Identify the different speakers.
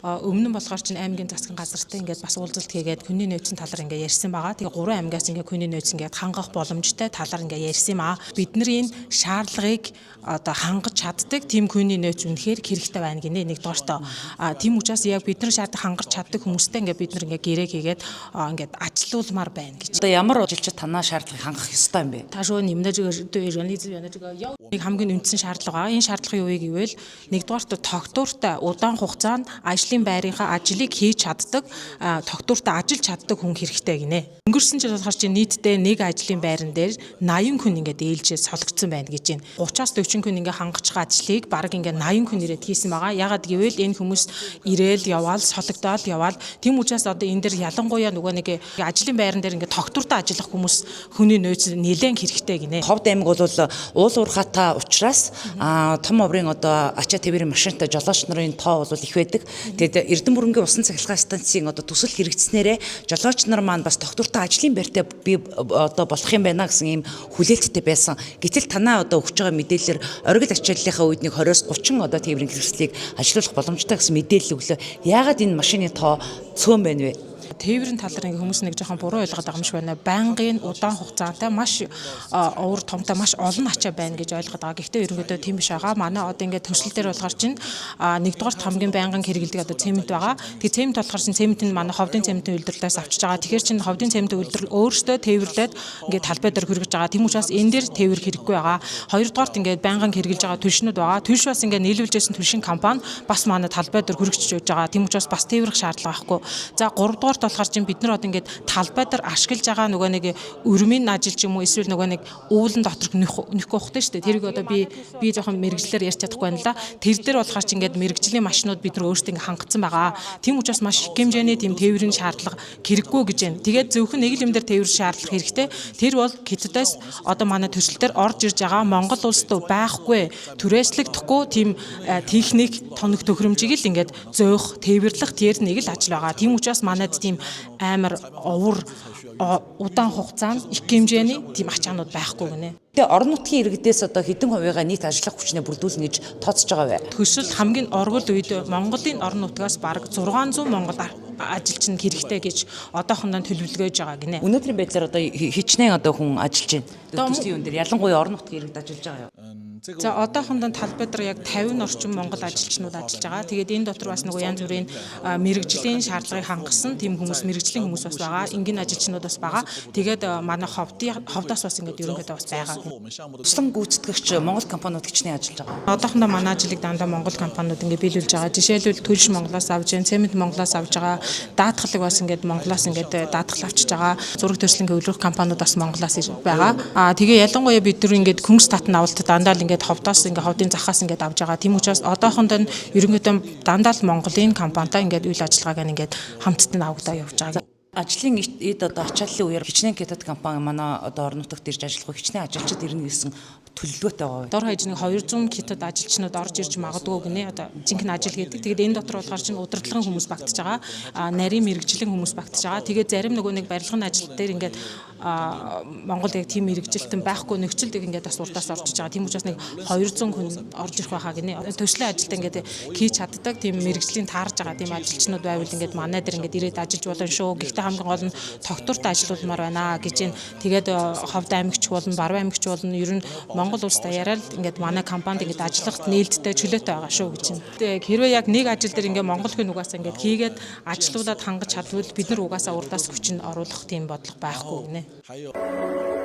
Speaker 1: Өмнө нь болохоор чинь аймгийн засгийн газартай ингээд бас уулзалт хийгээд хүний нөөцийн талаар ингээд ярьсан байгаа. Тэгээ 3 аймгаас ингээд хүний нөөц ингээд хангах боломжтой талаар ингээд ярьсан юм аа. Бидний шаардлагыг одоо хангаж чаддаг тийм хүний нөөц үнэхээр хэрэгтэй байна гинэ нэгдүгээртөө. Тийм учраас яг бидний шаардлага хангаж чаддаг хүмүүстэй ингээд бид нар ингээд гэрээ хийгээд ингээд ажилуулмаар байна гэж.
Speaker 2: Одоо ямар ажилчид танаа шаардлагыг хангах ёстой юм бэ?
Speaker 1: Та шууд нэг хамгийн үндсэн шаардлага. Энэ шаардлагын юу вэ гэвэл нэгдүгээрт тогтвортой удаан хугацаанд ажлын байрынхаа ажлыг хийж чаддаг, тогтвортой ажиллаж чаддаг хүн хэрэгтэй гинэ. Өнгөрсөн жил болохоор чи нийтдээ нэг ажлын байран дээр 80 хүн ингээд ээлжээ сологдсон байна гэж байна. 30-аас 40 хүн ингээд хангаж байгаа ажлыг бараг ингээд 80 хүн ирээд хийсэн байгаа. Ягаад гэвэл энэ хүмүүс ирээл яваал, сологдоод яваал. Тийм учраас одоо энэ дэр ялангуяа нөгөө нэг ажлын байран дээр ингээд тогтвортой ажиллах хүмүүс хүний нөөц нэлээд хэрэгтэй гинэ.
Speaker 2: Ховд аймаг бол уул уурхаатай учраас том оврын одоо ачаа тэврийн машинтай жолооч нарын тоо бол их байдаг. Тэгээд Эрдэнэ-Бүрэнгийн усан цахилгаан станцын одоо төсөл хэрэгжснээрээ жолооч нар маань бас тогтвортой ажлын байртай би одоо болох юм байна гэсэн ийм хүлээлттэй байсан. Гэтэл танаа одоо өгч байгаа мэдээлэлээр оргил ачааллынхаа үед нэг 20-30 одоо тэврийн хэрэгслийг ажилуулах боломжтой гэсэн мэдээлэл өглөө. Яагаад энэ машины тоо цөөн байна вэ?
Speaker 1: Тээврийн талаар ингээ хүмүүс нэг жоохон буруу ойлгоод байгаа юм шиг байна. Байнгын удаан хугацаатай маш уур томтой маш олон ачаа байна гэж ойлгоод байгаа. Гэхдээ ерөнхийдөө тийм биш байгаа. Манай одоо ингээ төсөл дээр болохоор чинь нэгдүгээр хамгийн байнгын хэрэгэлдэг одоо цемент байгаа. Тэгээ цемент болохоор чинь цемент нь манай ховдын цементийн үйлдвэрлэлээс авчиж байгаа. Тэгэхээр чинь ховдын цементийн үйлдвэрлэл өөрөөсөө тээвэрлээд ингээ талбай дээр хүргэж байгаа. Тийм учраас энэ дээр тээвэр хэрэггүй байгаа. Хоёрдугаарт ингээ байнгын хэрэгжилж байгаа түлшнүүд байгаа. Түлш бас ингээ нийлүүлжсэн түлшин компани бас манай талбай дээр хүргэж өгч байгаа. Тийм учраас бас тээврэх шаардлага байхгүй. За 3-дугаарт болохоор чинь бид нар одоо ингээд талбай дээр ашиглаж байгаа нөгөө нэг өрмийн ажил ч юм уу эсвэл нөгөө нэг уулан доторх нөхгүй ухтай шүү дээ. Тэрийг одоо би жоохон мэрэгжлээр ярьж чадахгүй байна л да. Тэр дээр болохоор чинь ингээд мэрэгжлийн машинууд бид нар өөрсдөө ингээд хангацсан байгаа. Тийм учраас маш их хэмжээний тийм тээврийн шаардлага хэрэггүй гэж байна. Тэгээд зөвхөн нэг л юм дээр тээврийн шаардлага хэрэгтэй. Тэр бол Хятадаас одоо манай төсөл дээр орж ирж байгаа Монгол улсад байхгүй түрээслэгдэхгүй тийм техник тоног төхөөрөмжийг л ингээд зөөх тээвэрлэх тэр нэг л ажил байгаа. Тийм учраас манайд тийм амар овор удаан хугацаанд их хэмжээний тийм ачаанууд байхгүй гинэ.
Speaker 2: Тэгээ орон нутгийн иргэдээс одоо хэдэн хувийнхаа нийт ажиллах хүчнээ бүрдүүлнэ гэж тооцож байгаа вэ?
Speaker 1: Төсөл хамгийн оргил үед Монголын орон нутгаас бараг 600 монгол ажилч нь хэрэгтэй гэж одоохондоо төлөвлөгөөж байгаа гинэ.
Speaker 2: Өнөөдрийн байдлаар одоо хичнээн одоо хүн ажиллаж байна. Төслийн үн дээр ялангуяа орон нутгийн иргэд ажиллаж байгаа юу?
Speaker 1: За одоохондоо талбай дээр яг 50 орчим монгол ажилчнууд ажиллаж байгаа. Тэгээд энэ дотор бас нөгөө янз бүрийн мэрэгжлийн шаардлагыг хангасан тийм хүмүүс мэрэгжлийн хүмүүс бас байгаа. Энгийн ажилчнууд бас байгаа. Тэгээд манай ховдоос бас ингээд ерөнхийдөө бас байгаа.
Speaker 2: Туслан гүйцэтгэгч монгол компаниуд хичнээн ажиллаж байгаа.
Speaker 1: Одоохондоо манай ажлыг дандаа монгол компаниуд ингээд биелүүлж байгаа. Жишээлбэл Түлш Монголоос авж байгаа, Цемент Монголоос авж байгаа, даатгалыг бас ингээд Монголоос ингээд даатгал авчиж байгаа. Зураг төслийн хөвлөх компаниуд бас Монголоос байгаа. Тэгээ ялангуяа бид нар ингээд хүнс татан авалт дандаа ингээд ховдоос ингээд ховдын захаас ингээд авж байгаа. Тийм учраас одоохондоо ерөнхийдөө дандаа л Монголын компанитай ингээд үйл ажиллагааг ингээд хамтдаа авагдаа явж байгаа.
Speaker 2: Ажлын эд одоо ачааллын үеэр хичнээн Хятад компани манай одоо орон нутагт ирж ажиллах хичнээн ажилчид ирнэ гэсэн төлөвлөгөөтэй байгаа.
Speaker 1: Дор хаяжны 200 Хятад ажилчнууд орж ирж магадгүй гинэ. Одоо жинхэнэ ажил гэдэг. Тэгээд энэ дотор болохоор чинь удирдлагын хүмүүс багтаж байгаа. Нарийн мэрэгжлийн хүмүүс багтаж байгаа. Тэгээд зарим нөгөө нэг барилгын ажил дээр ингээд Монгол яг тийм мэрэгжилтэн байхгүй нөхцөлд ингээд бас урдаас орж иж байгаа. Тийм учраас нэг 200 хүн орж ирэх байхаа гинэ. Төслийн ажилд ингээд хийж чаддаг тийм мэрэгжлийн таарж байгаа тийм ажилчнууд байвал ингээд манай дээр ингээд ирээд ажиллаж болно шүү. Гэхдээ хамгийн гол нь тогтвортой ажилуулмаар байна гэж байна. Тэгээд Ховд аймагч болон Баруун аймагч болон ер нь Монгол улс даяараа л ингээд манай компанид ингээд ажиллахад нээлттэй чөлөөтэй байгаа шүү гэж байна. Тэгээд хэрвээ яг нэг ажил дээр ингээд монгол хүн угаасаа ингээд хийгээд ажилуулад хангаж чадвал бид нар угаасаа урдаас хүчин оруулах тийм бодлого байхгүй гинэ.